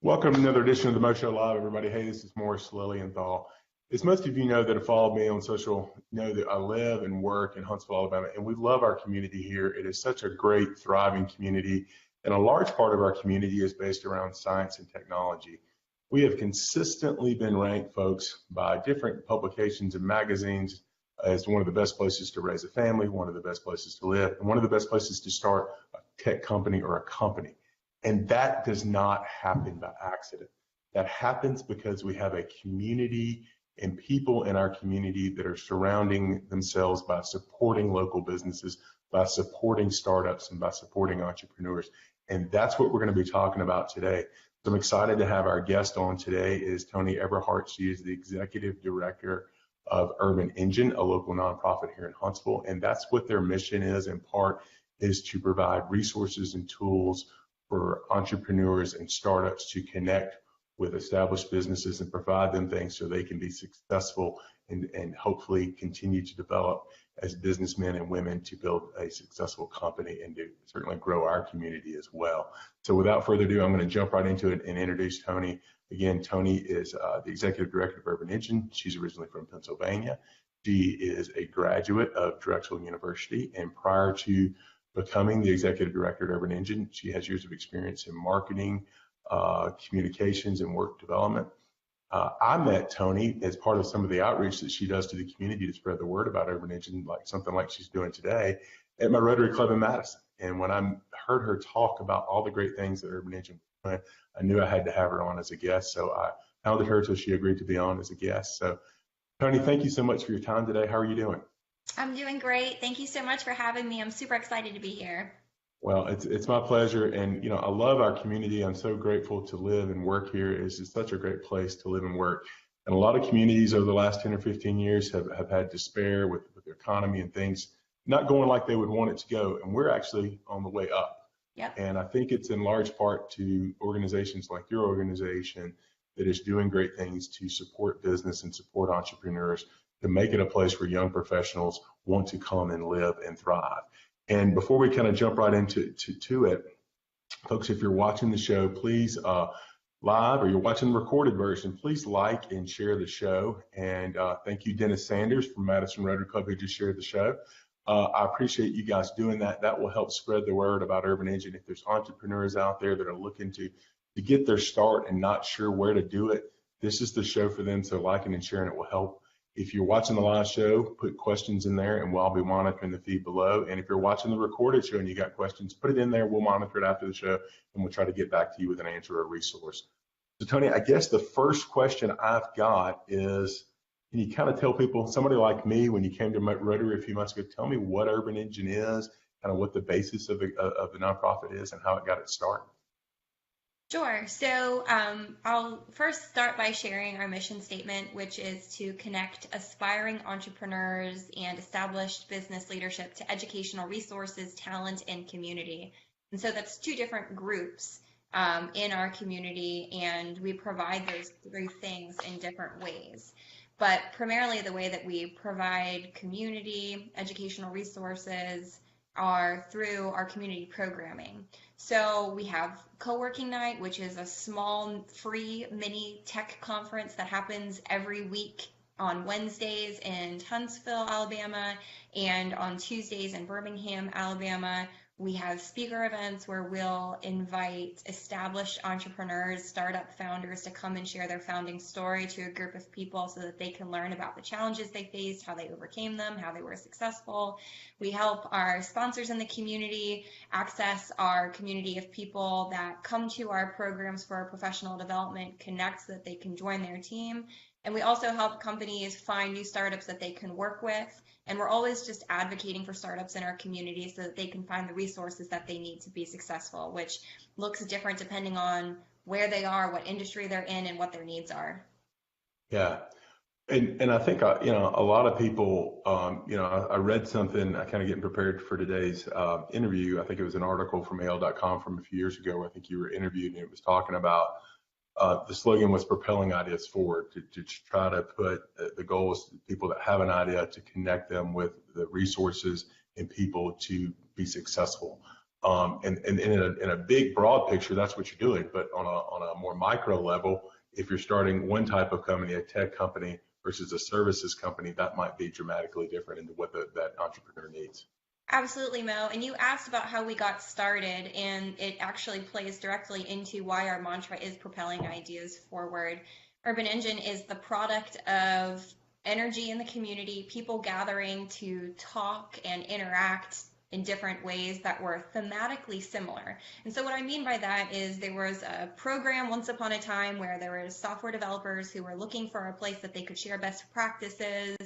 Welcome to another edition of the Mo Show Live, everybody. Hey, this is Morris Lilienthal. As most of you know that have followed me on social know that I live and work in Huntsville, Alabama, and we love our community here. It is such a great, thriving community, and a large part of our community is based around science and technology. We have consistently been ranked, folks, by different publications and magazines as one of the best places to raise a family, one of the best places to live, and one of the best places to start a tech company or a company. And that does not happen by accident. That happens because we have a community and people in our community that are surrounding themselves by supporting local businesses, by supporting startups, and by supporting entrepreneurs. And that's what we're going to be talking about today. So I'm excited to have our guest on today is Toni Eberhart. She is the Executive Director of Urban Engine, a local nonprofit here in Huntsville. And that's what their mission is, in part, is to provide resources and tools for entrepreneurs and startups to connect with established businesses and provide them things so they can be successful and hopefully continue to develop as businessmen and women to build a successful company and to certainly grow our community as well. So without further ado, I'm going to jump right into it and introduce Toni. Again, Toni is the Executive Director of Urban Engine. She's originally from Pennsylvania. She is a graduate of Drexel University, and prior to becoming the Executive Director at Urban Engine, she has years of experience in marketing, communications, and work development. I met Toni as part of some of the outreach that she does to the community to spread the word about Urban Engine, like something like she's doing today, at my Rotary Club in Madison. And when I heard her talk about all the great things that Urban Engine was doing, I knew I had to have her on as a guest. So I hounded her till she agreed to be on as a guest. So Toni, thank you so much for your time today. How are you doing? I'm doing great. Thank you so much for having me. I'm super excited to be here. Well, it's my pleasure. And, I love our community. I'm so grateful to live and work here. It's just such a great place to live and work. And a lot of communities over the last 10 or 15 years have had despair with the economy and things not going like they would want it to go. And we're actually on the way up. Yep. And I think it's in large part to organizations like your organization that is doing great things to support business and support entrepreneurs, to make it a place where young professionals want to come and live and thrive. And before we kind of jump right into it, folks, if you're watching the show, please live, or you're watching the recorded version, please like and share the show. And thank you, Dennis Sanders from Madison Rotary Club, who just shared the show. I appreciate you guys doing that. That will help spread the word about Urban Engine. If there's entrepreneurs out there that are looking to get their start and not sure where to do it, this is the show for them. So liking and sharing it will help. If you're watching the live show, put questions in there and we'll be monitoring the feed below. And if you're watching the recorded show and you got questions, put it in there. We'll monitor it after the show and we'll try to get back to you with an answer or a resource. So Toni, I guess the first question I've got is, can you kind of tell people, somebody like me, when you came to Rotary a few months ago, tell me what Urban Engine is, kind of what the basis of the nonprofit is and how it got its start? Sure. So I'll first start by sharing our mission statement, which is to connect aspiring entrepreneurs and established business leadership to educational resources, talent, and community. And so that's two different groups in our community, and we provide those three things in different ways. But primarily the way that we provide community, educational resources, are through our community programming. So we have co-working night, which is a small free mini tech conference that happens every week on Wednesdays in Huntsville, Alabama, and on Tuesdays in Birmingham, Alabama. We have speaker events where we'll invite established entrepreneurs, startup founders to come and share their founding story to a group of people so that they can learn about the challenges they faced, how they overcame them, how they were successful. We help our sponsors in the community access our community of people that come to our programs for professional development, connect so that they can join their team. And we also help companies find new startups that they can work with. And we're always just advocating for startups in our community so that they can find the resources that they need to be successful, which looks different depending on where they are, what industry they're in, and what their needs are. Yeah. And I think, a lot of people, I read something, I kind of getting prepared for today's interview. I think it was an article from AL.com from a few years ago where I think you were interviewed, and it was talking about the slogan was propelling ideas forward, to try to put the goals, people that have an idea, to connect them with the resources and people to be successful. And in a big, broad picture, that's what you're doing. But on a more micro level, if you're starting one type of company, a tech company versus a services company, that might be dramatically different into what that entrepreneur needs. Absolutely, Mo. And you asked about how we got started, and it actually plays directly into why our mantra is propelling ideas forward. Urban Engine is the product of energy in the community, people gathering to talk and interact in different ways that were thematically similar. And so what I mean by that is there was a program once upon a time where there were software developers who were looking for a place that they could share best practices,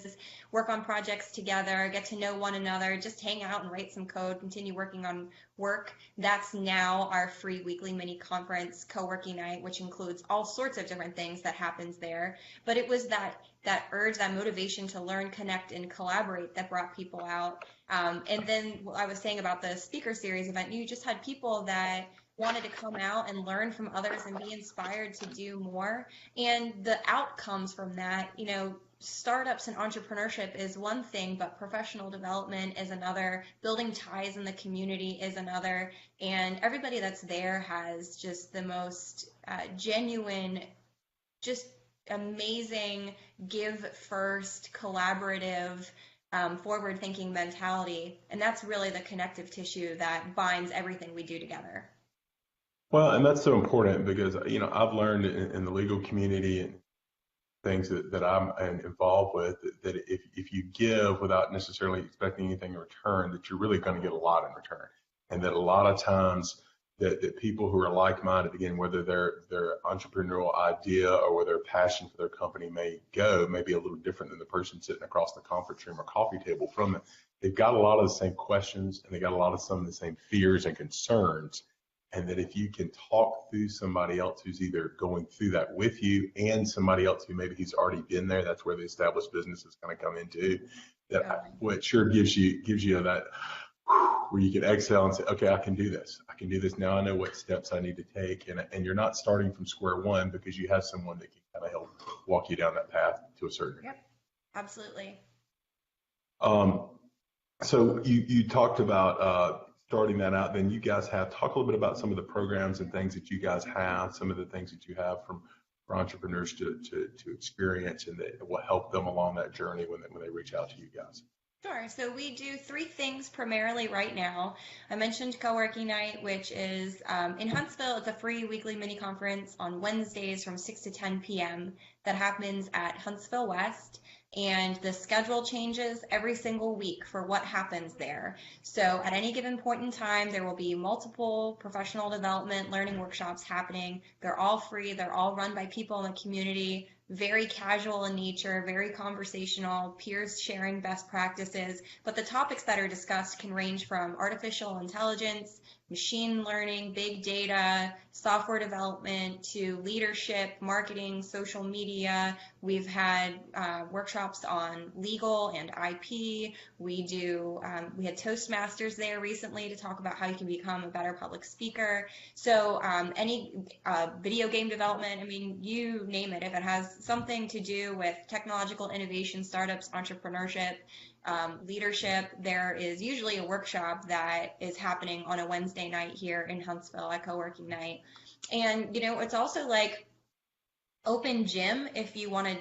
work on projects together, get to know one another, just hang out and write some code, continue working on work. That's now our free weekly mini conference, co-working night, which includes all sorts of different things that happens there. But it was that urge, that motivation to learn, connect, and collaborate that brought people out. And then what I was saying about the speaker series event, you just had people that wanted to come out and learn from others and be inspired to do more. And the outcomes from that, startups and entrepreneurship is one thing, but professional development is another. Building ties in the community is another. And everybody that's there has just the most genuine, just amazing, give first, collaborative, forward-thinking mentality. And that's really the connective tissue that binds everything we do together. Well, and that's so important because, I've learned in the legal community and things that I'm involved with that if you give without necessarily expecting anything in return, that you're really going to get a lot in return. And that a lot of times that people who are like-minded, again, whether their entrepreneurial idea or where their passion for their company may be a little different than the person sitting across the conference room or coffee table from them. They've got a lot of the same questions and they got a lot of some of the same fears and concerns. And that if you can talk through somebody else who's either going through that with you and somebody else who maybe he's already been there, that's where the established business is going to come into. What sure gives you that where you can exhale and say, okay, I can do this. I can do this now. I know what steps I need to take. And you're not starting from square one because you have someone that can kind of help walk you down that path to a certain degree. Yep, absolutely. So you talked about starting that out. Then you guys talk a little bit about some of the programs and things that you guys have, some of the things that you have for entrepreneurs to experience and what helped them along that journey when they reach out to you guys. Sure. So we do three things primarily right now. I mentioned co-working night, which is in Huntsville. It's a free weekly mini conference on Wednesdays from 6 to 10 p.m. that happens at Huntsville West. And the schedule changes every single week for what happens there. So at any given point in time, there will be multiple professional development learning workshops happening. They're all free. They're all run by people in the community, very casual in nature, very conversational, peers sharing best practices. But the topics that are discussed can range from artificial intelligence, machine learning, big data, software development, to leadership, marketing, social media. We've had workshops on legal and IP. We had Toastmasters there recently to talk about how you can become a better public speaker. So any video game development, I mean, you name it. If it has something to do with technological innovation, startups, entrepreneurship, leadership, there is usually a workshop that is happening on a Wednesday night here in Huntsville at co-working night. And, it's also like open gym if you want to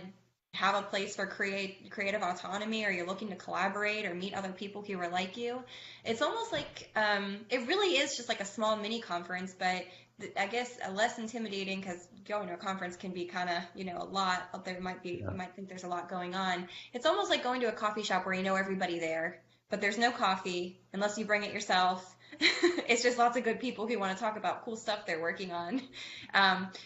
have a place for creative autonomy, or you're looking to collaborate or meet other people who are like you. It's almost like it really is just like a small mini conference, but I guess less intimidating because going to a conference can be kind of, a lot. There might be, You might think there's a lot going on. It's almost like going to a coffee shop where you know everybody there, but there's no coffee unless you bring it yourself. It's just lots of good people who want to talk about cool stuff they're working on,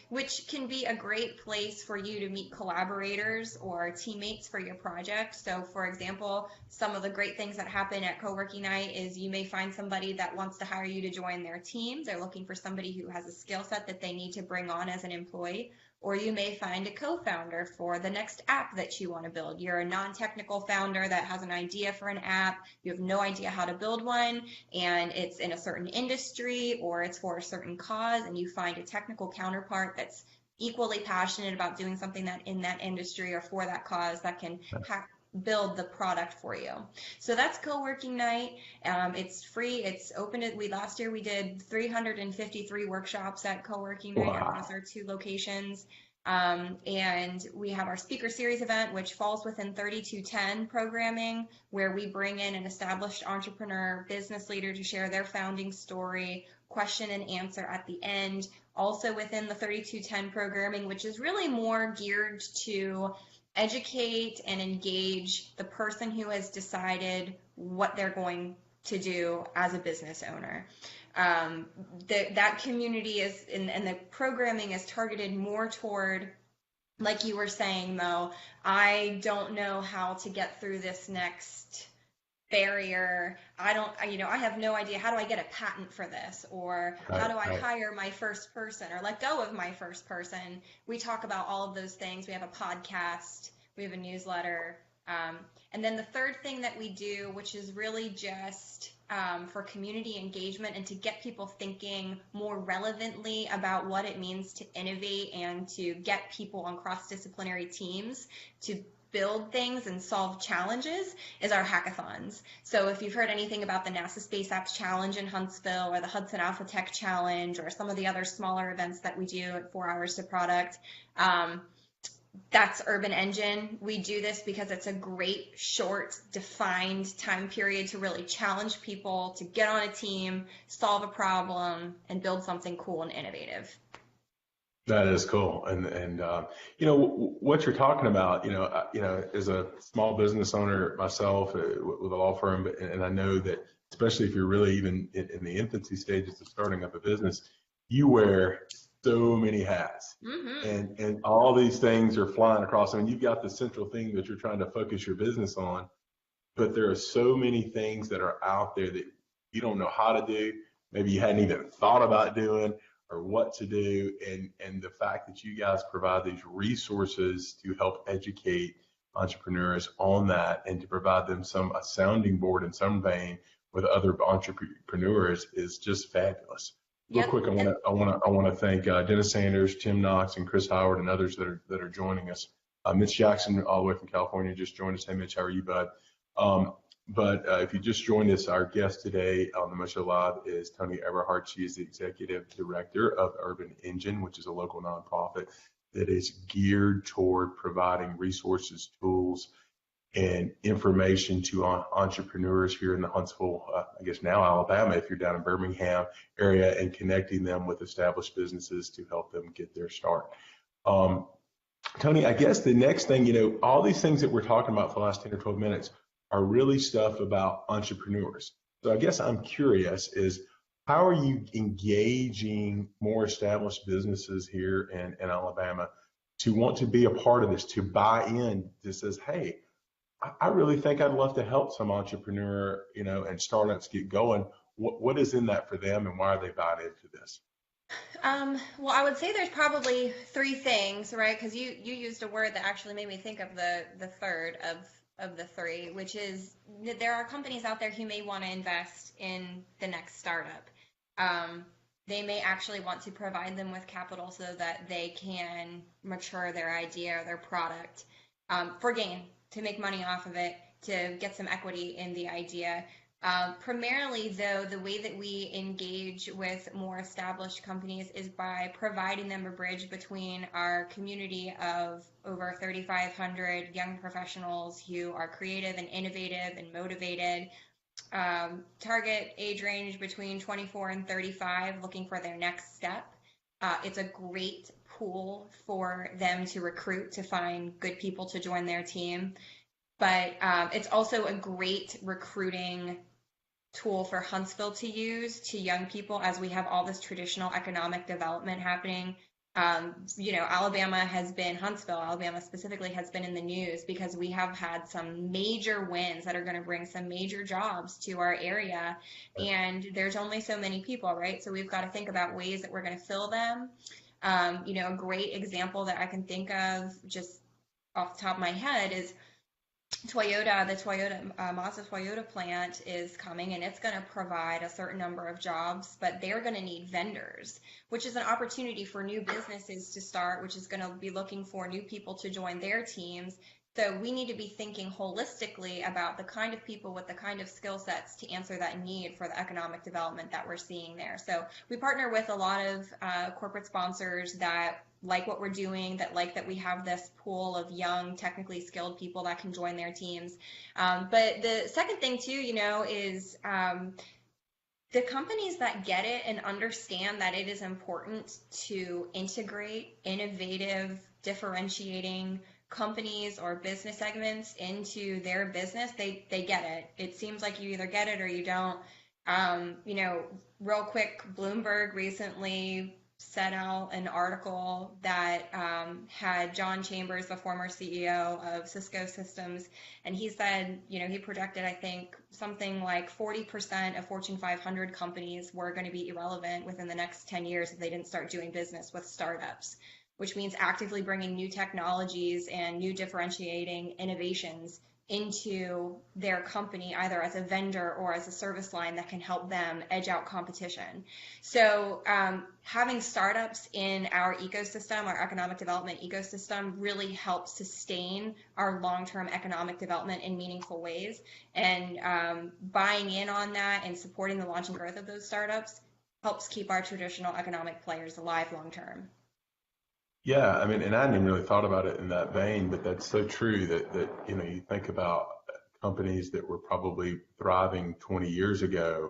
which can be a great place for you to meet collaborators or teammates for your project. So, for example, some of the great things that happen at co-working night is you may find somebody that wants to hire you to join their team. They're looking for somebody who has a skill set that they need to bring on as an employee. Or you may find a co-founder for the next app that you want to build. You're a non-technical founder that has an idea for an app. You have no idea how to build one, and it's in a certain industry or it's for a certain cause, and you find a technical counterpart that's equally passionate about doing something that in that industry or for that cause that can build the product for you. So that's co-working night. It's free. It's open. Last year we did 353 workshops at co-working night Wow. across our 2 locations. And we have our speaker series event, which falls within 3210 programming, where we bring in an established entrepreneur, business leader to share their founding story, question and answer at the end. Also within the 3210 programming, which is really more geared to educate and engage the person who has decided what they're going to do as a business owner. That community is, and the programming is targeted more toward, like you were saying, Mo, I don't know how to get through this next barrier. I have no idea. How do I get a patent for this? Or how do I hire my first person or let go of my first person? We talk about all of those things. We have a podcast, we have a newsletter. And then the third thing that we do, which is really just for community engagement and to get people thinking more relevantly about what it means to innovate and to get people on cross-disciplinary teams to build things and solve challenges, is our hackathons. So if you've heard anything about the NASA Space Apps Challenge in Huntsville or the Hudson Alpha Tech Challenge or some of the other smaller events that we do at 4 Hours to Product, that's Urban Engine. We do this because it's a great, short, defined time period to really challenge people to get on a team, solve a problem, and build something cool and innovative. That is cool. And what you're talking about, as a small business owner myself with a law firm, and I know that especially if you're really even in the infancy stages of starting up a business, you wear so many hats, and all these things are flying across. I mean, you've got the central thing that you're trying to focus your business on, but there are so many things that are out there that you don't know how to do. Maybe you hadn't even thought about doing or what to do. And the fact that you guys provide these resources to help educate entrepreneurs on that and to provide them a sounding board in some vein with other entrepreneurs is just fabulous. Real quick, I want to thank Dennis Sanders, Tim Knox, and Chris Howard, and others that are joining us. Mitch Jackson, all the way from California, just joined us. Hey, Mitch, how are you, bud? But if you just joined us, our guest today on the Show Live is Toni Eberhart. She is the executive director of Urban Engine, which is a local nonprofit that is geared toward providing resources, tools, and information to entrepreneurs here in the Huntsville, I guess now Alabama, if you're down in Birmingham area, and connecting them with established businesses to help them get their start. Toni, I guess the next thing, all these things that we're talking about for the last 10 or 12 minutes are really stuff about entrepreneurs. So I guess I'm curious is, how are you engaging more established businesses here in Alabama to want to be a part of this, to buy in, that says, hey, I really think I'd love to help some entrepreneur, and startups get going. What is in that for them, and why are they buying into this? Well, I would say there's probably 3 things, right? Because you used a word that actually made me think of the third of the 3, which is there are companies out there who may want to invest in the next startup. They may actually want to provide them with capital so that they can mature their idea or their product for gain, to make money off of it, to get some equity in the idea. Primarily, though, the way that we engage with more established companies is by providing them a bridge between our community of over 3,500 young professionals who are creative and innovative and motivated, target age range between 24 and 35, looking for their next step. It's a great pool for them to recruit, to find good people to join their team. But it's also a great recruiting tool for Huntsville to use to young people, as we have all this traditional economic development happening. Huntsville, Alabama specifically, has been in the news because we have had some major wins that are going to bring some major jobs to our area. And there's only so many people, right? So we've got to think about ways that we're going to fill them. A great example that I can think of just off the top of my head is Mazda Toyota plant is coming, and it's going to provide a certain number of jobs, but they're going to need vendors, which is an opportunity for new businesses to start, which is going to be looking for new people to join their teams, So we need to be thinking holistically about the kind of people with the kind of skill sets to answer that need for the economic development that we're seeing there. So we partner with a lot of corporate sponsors that like what we're doing, that like that we have this pool of young, technically skilled people that can join their teams. But the second thing too, is the companies that get it and understand that it is important to integrate innovative, differentiating companies or business segments into their business, they get it. It seems like you either get it or you don't. Real quick, Bloomberg recently sent out an article that had John Chambers, the former CEO of Cisco Systems, and he said, he projected, I think, something like 40% of Fortune 500 companies were going to be irrelevant within the next 10 years if they didn't start doing business with startups, which means actively bringing new technologies and new differentiating innovations into their company, either as a vendor or as a service line that can help them edge out competition. So having startups in our ecosystem, our economic development ecosystem, really helps sustain our long-term economic development in meaningful ways. And buying in on that and supporting the launch and growth of those startups helps keep our traditional economic players alive long-term. Yeah, I mean, and I hadn't even really thought about it in that vein, but that's so true that you think about companies that were probably thriving 20 years ago,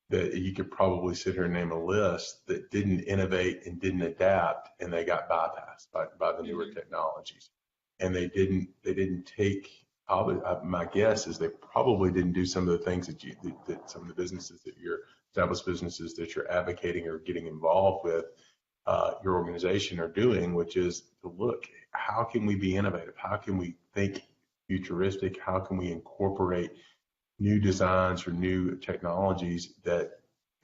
that you could probably sit here and name a list that didn't innovate and didn't adapt, and they got bypassed by the newer technologies. And they didn't take, my guess is they probably didn't do some of the things that some of the businesses that you're, established businesses that you're advocating or getting involved with, your organization are doing, which is to look, how can we be innovative? How can we think futuristic? How can we incorporate new designs or new technologies that,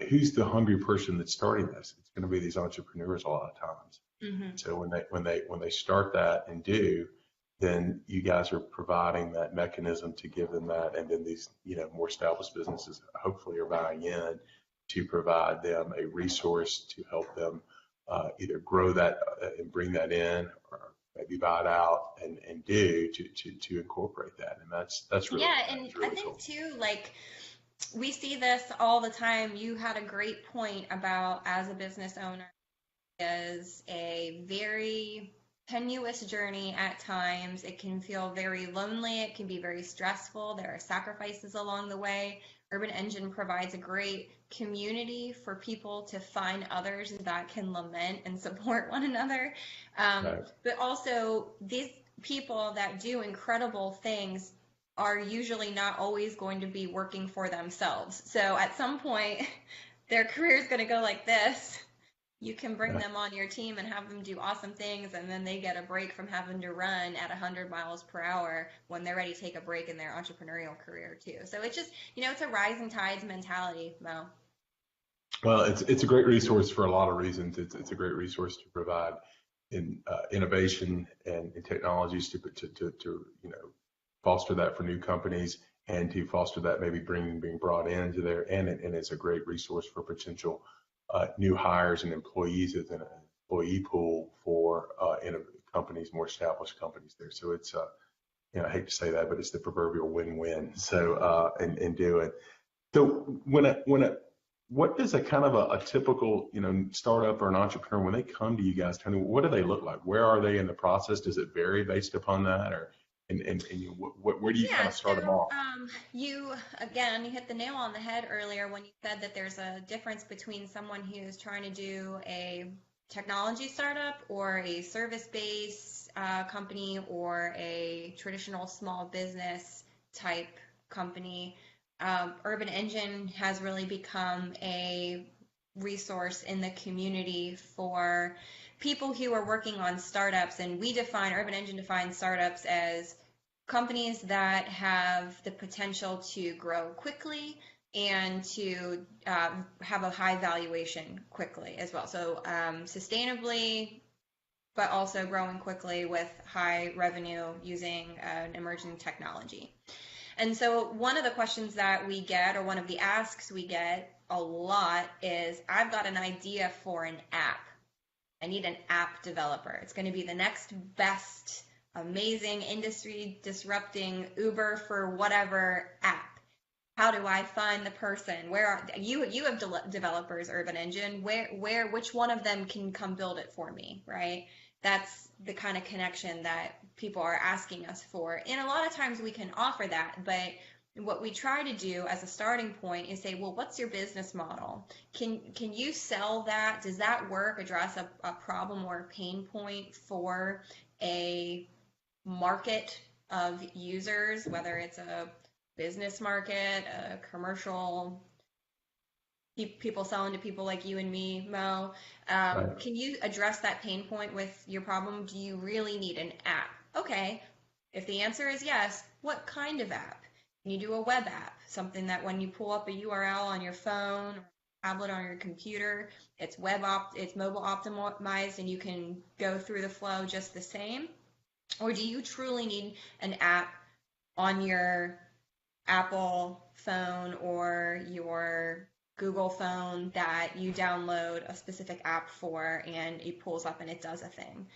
who's the hungry person that's starting this? It's going to be these entrepreneurs a lot of times. Mm-hmm. So when they start that and do, then you guys are providing that mechanism to give them that, and then these more established businesses hopefully are buying in to provide them a resource to help them either grow that and bring that in, or maybe buy it out and to incorporate that. And that's really, And really I think cool. too, like, we see this all the time. You had a great point about, as a business owner, is a very tenuous journey at times. It can feel very lonely. It can be very stressful. There are sacrifices along the way. Urban Engine provides a great community for people to find others that can lament and support one another. Right. But also, these people that do incredible things are usually not always going to be working for themselves. So at some point, their career is going to go like this. You can bring them on your team and have them do awesome things, and then they get a break from having to run at 100 miles per hour when they're ready to take a break in their entrepreneurial career too. So it's just, it's a rising tides mentality, Mo. Well, it's a great resource for a lot of reasons. It's a great resource to provide in innovation and technologies to foster that for new companies, and to foster that maybe being brought into there, and it's a great resource for potential new hires and employees as an employee pool for companies, more established companies there. So it's I hate to say that, but it's the proverbial win-win. So and do it. So what does a kind of a typical startup or an entrepreneur, when they come to you guys, Tony, what do they look like? Where are they in the process? Does it vary based upon that, or where do you kind of start them off? You hit the nail on the head earlier when you said that there's a difference between someone who's trying to do a technology startup or a service-based company or a traditional small business type company. Urban Engine has really become a resource in the community for people who are working on startups, and Urban Engine defines startups as companies that have the potential to grow quickly and to have a high valuation quickly as well. So sustainably, but also growing quickly with high revenue using an emerging technology. And so one of the questions that we get, or one of the asks we get a lot, is, I've got an idea for an app. I need an app developer. It's going to be the next best amazing industry disrupting Uber for whatever app. How do I find the person? Where are you? You have developers, Urban Engine. Which one of them can come build it for me, right? That's the kind of connection that people are asking us for. And a lot of times we can offer that, but what we try to do as a starting point is say, well, what's your business model? Can you sell that? Does that work? Address a problem or a pain point for a market of users, whether it's a business market, a commercial, people selling to people like you and me, Mo. Right. Can you address that pain point with your problem? Do you really need an app? Okay. If the answer is yes, what kind of app? Can you do a web app? Something that when you pull up a URL on your phone or tablet on your computer, it's it's mobile optimized and you can go through the flow just the same? Or do you truly need an app on your Apple phone or your Google phone that you download a specific app for and it pulls up and it does a thing?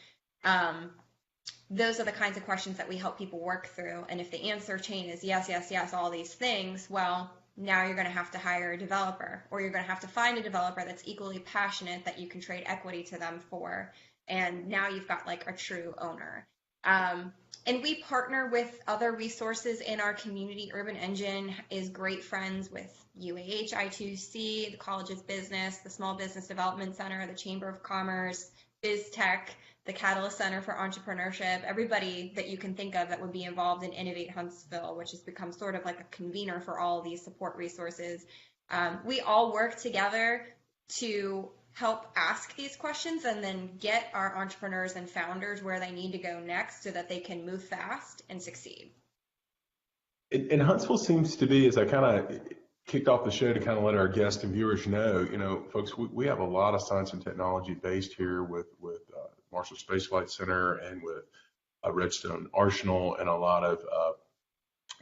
Those are the kinds of questions that we help people work through. And if the answer chain is yes, yes, yes, all these things, well, now you're going to have to hire a developer, or you're going to have to find a developer that's equally passionate that you can trade equity to them for. And now you've got like a true owner. And we partner with other resources in our community. Urban Engine is great friends with UAH, I2C, the College of Business, the Small Business Development Center, the Chamber of Commerce, BizTech, the Catalyst Center for Entrepreneurship, everybody that you can think of that would be involved in Innovate Huntsville, which has become sort of like a convener for all of these support resources. We all work together to help ask these questions and then get our entrepreneurs and founders where they need to go next so that they can move fast and succeed. And Huntsville seems to be, as I kind of kicked off the show to kind of let our guests and viewers know, folks, we have a lot of science and technology based here with Marshall Space Flight Center and with Redstone Arsenal and a lot of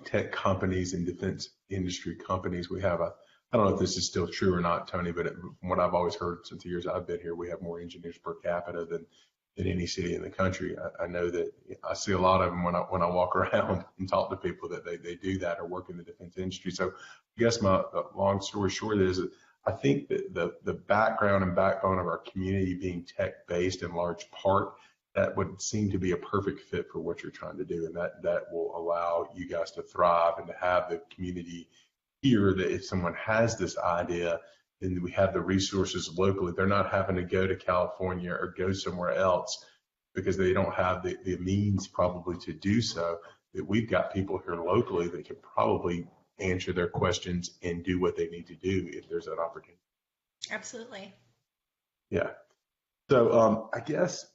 tech companies and defense industry companies. We have I don't know if this is still true or not, Tony, but from what I've always heard since the years I've been here, we have more engineers per capita than any city in the country. I know that I see a lot of them when I walk around and talk to people that they do that or work in the defense industry. So I guess my long story short is that I think that the background and backbone of our community being tech-based in large part, that would seem to be a perfect fit for what you're trying to do. And that will allow you guys to thrive and to have the community here that if someone has this idea, then we have the resources locally. They're not having to go to California or go somewhere else because they don't have the means probably to do so, that we've got people here locally that can probably answer their questions and do what they need to do if there's an opportunity. Absolutely. Yeah. So I guess,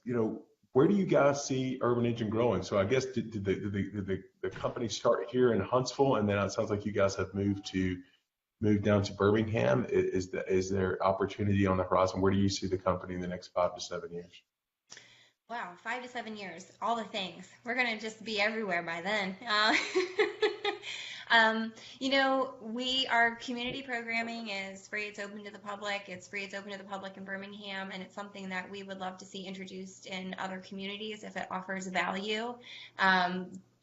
where do you guys see Urban Engine growing? So I guess did the company start here in Huntsville, and then it sounds like you guys have moved down to Birmingham? Is there opportunity on the horizon? Where do you see the company in the next 5 to 7 years? Wow, 5 to 7 years, all the things. We're going to just be everywhere by then. Our community programming is free. It's open to the public. It's free. It's open to the public in Birmingham, and it's something that we would love to see introduced in other communities if it offers value.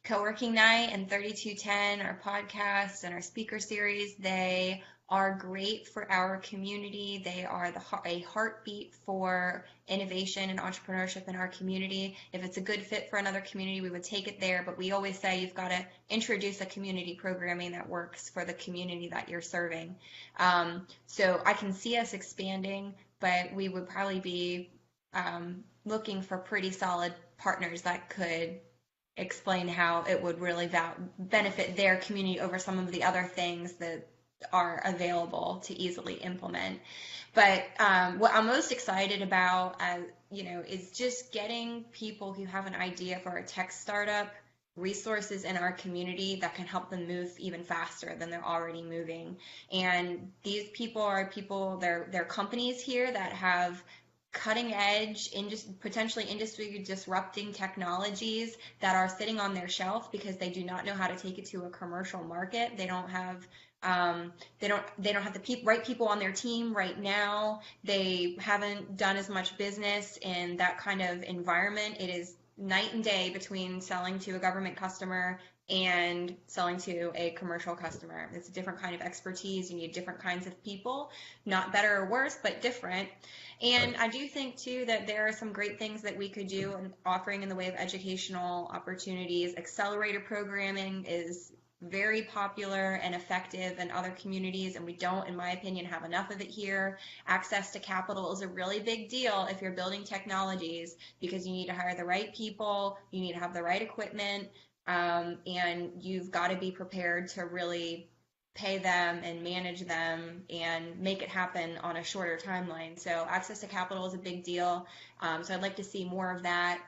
Co-working night and 3210, our podcast and our speaker series, they are great for our community. They are a heartbeat for innovation and entrepreneurship in our community. If it's a good fit for another community, we would take it there. But we always say you've got to introduce a community programming that works for the community that you're serving. So I can see us expanding, but we would probably be looking for pretty solid partners that could explain how it would really benefit their community over some of the other things that are available to easily implement. But what I'm most excited about, is just getting people who have an idea for a tech startup resources in our community that can help them move even faster than they're already moving. And these people are they're companies here that have cutting edge, potentially industry disrupting technologies that are sitting on their shelf because they do not know how to take it to a commercial market. They don't have the right people on their team right now. They haven't done as much business in that kind of environment. It is night and day between selling to a government customer and selling to a commercial customer. It's a different kind of expertise. You need different kinds of people, not better or worse, but different. And I do think too that there are some great things that we could do in offering in the way of educational opportunities. Accelerator programming is very popular and effective in other communities, and we don't, in my opinion, have enough of it here. Access to capital is a really big deal if you're building technologies, because you need to hire the right people, you need to have the right equipment, and you've got to be prepared to really pay them and manage them and make it happen on a shorter timeline. So access to capital is a big deal. So I'd like to see more of that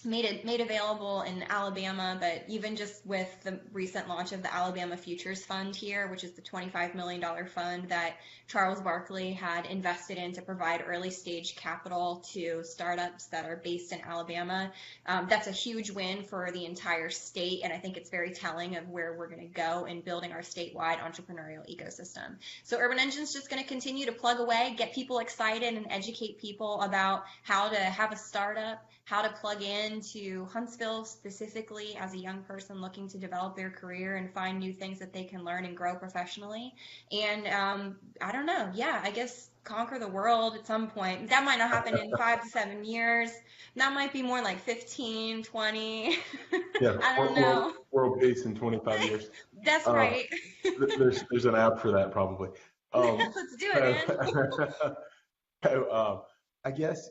made available in Alabama, but even just with the recent launch of the Alabama Futures Fund here, which is the $25 million fund that Charles Barkley had invested in to provide early stage capital to startups that are based in Alabama. That's a huge win for the entire state, and I think it's very telling of where we're going to go in building our statewide entrepreneurial ecosystem. So Urban Engine's just going to continue to plug away, get people excited, and educate people about how to have a startup, how to plug into Huntsville specifically as a young person looking to develop their career and find new things that they can learn and grow professionally. And I don't know, yeah, I guess conquer the world at some point. That might not happen in 5 to 7 years. That might be more like 15, 20. Yeah, I don't know. world peace in 25 years. That's right. There's an app for that probably. Let's do it, man. So, I guess,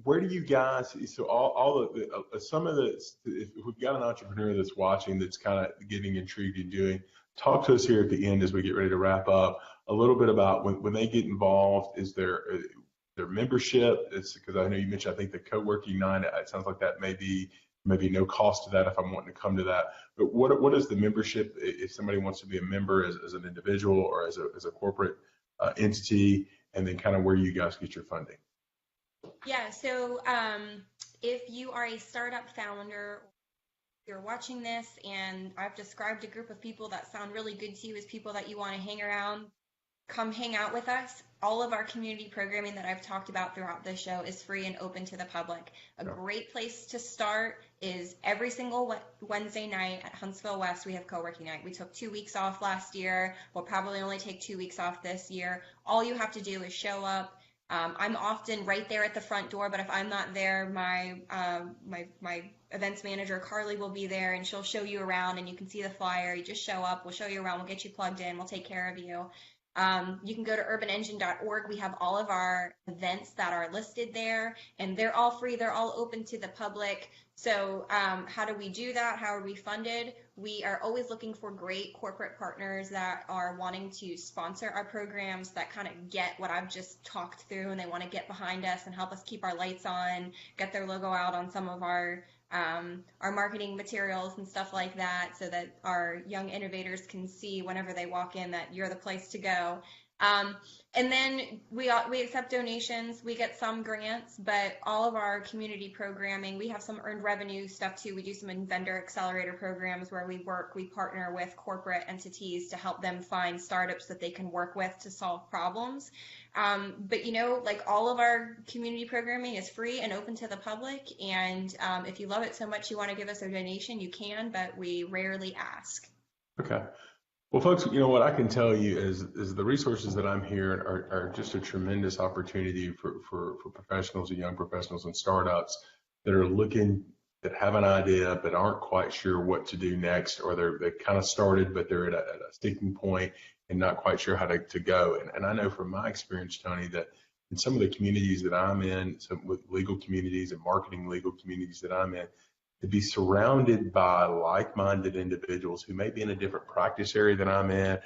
where do you guys, so all the some of the, if we've got an entrepreneur that's watching that's kind of getting intrigued in doing, talk to us here at the end as we get ready to wrap up a little bit about when they get involved. Is there their membership? It's because I know you mentioned, I think the co-working night, it sounds like that may be maybe no cost to that if I'm wanting to come to that. But what is the membership if somebody wants to be a member as an individual or as a corporate entity, and then kind of where you guys get your funding? Yeah, so if you are a startup founder, you're watching this and I've described a group of people that sound really good to you as people that you want to hang around, come hang out with us. All of our community programming that I've talked about throughout this show is free and open to the public. A great place to start is every single Wednesday night at Huntsville West, we have co-working night. We took 2 weeks off last year. We'll probably only take 2 weeks off this year. All you have to do is show up. I'm often right there at the front door, but if I'm not there, my events manager, Carly, will be there, and she'll show you around, and you can see the flyer. You just show up. We'll show you around. We'll get you plugged in. We'll take care of you. You can go to urbanengine.org. We have all of our events that are listed there, and they're all free. They're all open to the public. So how do we do that? How are we funded? We are always looking for great corporate partners that are wanting to sponsor our programs, that kind of get what I've just talked through, and they want to get behind us and help us keep our lights on, get their logo out on some of our marketing materials and stuff like that, so that our young innovators can see whenever they walk in that you're the place to go. And then we accept donations. We get some grants, but all of our community programming, we have some earned revenue stuff too. We do some vendor accelerator programs where we partner with corporate entities to help them find startups that they can work with to solve problems. But like all of our community programming is free and open to the public. And if you love it so much you want to give us a donation, you can, but we rarely ask. Okay. Well, folks, what I can tell you is the resources that I'm hearing are just a tremendous opportunity for professionals and young professionals and startups that are that have an idea but aren't quite sure what to do next, or they kind of started but they're at a sticking point and not quite sure how to go. And I know from my experience, Toni, that in some of the communities that I'm in, some with legal communities and marketing legal communities that I'm in, to be surrounded by like-minded individuals who may be in a different practice area than I'm in,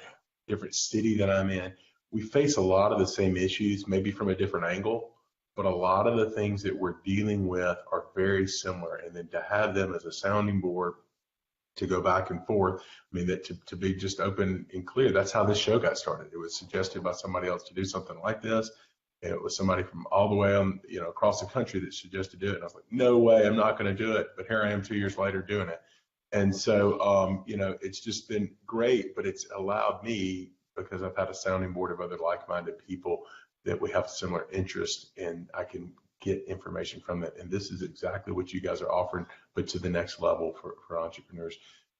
different city than I'm in. We face a lot of the same issues, maybe from a different angle, but a lot of the things that we're dealing with are very similar. And then to have them as a sounding board to go back and forth, I mean, that to be just open and clear, that's how this show got started. It was suggested by somebody else to do something like this. And it was somebody from all the way on, across the country that suggested do it. And I was like, no way, I'm not going to do it. But here I am 2 years later doing it. And so, it's just been great, but it's allowed me, because I've had a sounding board of other like-minded people that we have similar interest, and I can get information from it. And this is exactly what you guys are offering, but to the next level for entrepreneurs.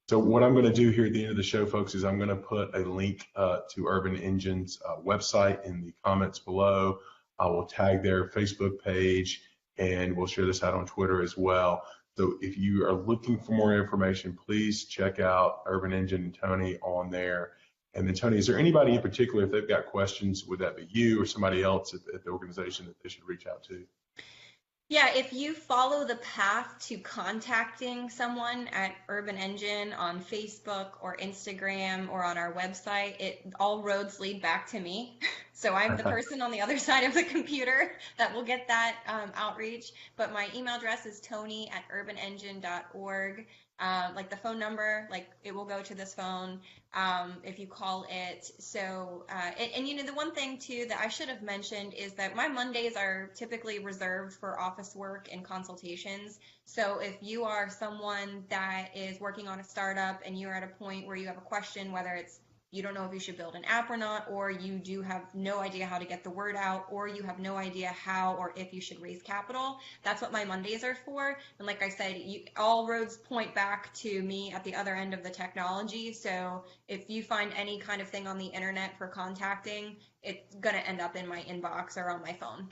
So what I'm going to do here at the end of the show, folks, is I'm going to put a link to Urban Engine's website in the comments below. I will tag their Facebook page, and we'll share this out on Twitter as well. So if you are looking for more information, please check out Urban Engine and Toni on there. And then, Toni, is there anybody in particular, if they've got questions, would that be you or somebody else at the organization that they should reach out to? Yeah, if you follow the path to contacting someone at Urban Engine on Facebook or Instagram or on our website, all roads lead back to me. So I'm the person on the other side of the computer that will get that outreach. But my email address is toni@urbanengine.org. Like the phone number, like it will go to this phone if you call it. So, and you know, the one thing too that I should have mentioned is that my Mondays are typically reserved for office work and consultations. So if you are someone that is working on a startup and you're at a point where you have a question, whether it's you don't know if you should build an app or not, or you do have no idea how to get the word out, or you have no idea how or if you should raise capital, that's what my Mondays are for. And like I said, all roads point back to me at the other end of the technology. So if you find any kind of thing on the internet for contacting, it's going to end up in my inbox or on my phone.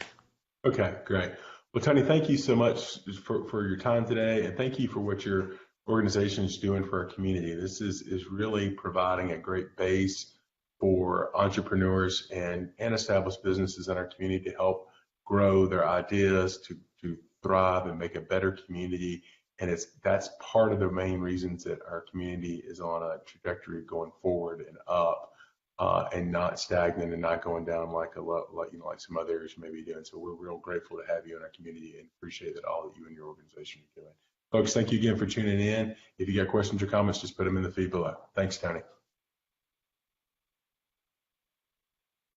Okay, great. Well, Toni, thank you so much for your time today, and thank you for what your organization is doing for our community. This is really providing a great base for entrepreneurs and established businesses in our community to help grow their ideas, to thrive and make a better community. And that's part of the main reasons that our community is on a trajectory going forward and up, and not stagnant and not going down like some other areas you may be doing. So we're real grateful to have you in our community and appreciate that all that you and your organization are doing. Folks, thank you again for tuning in. If you got questions or comments, just put them in the feed below. Thanks, Toni.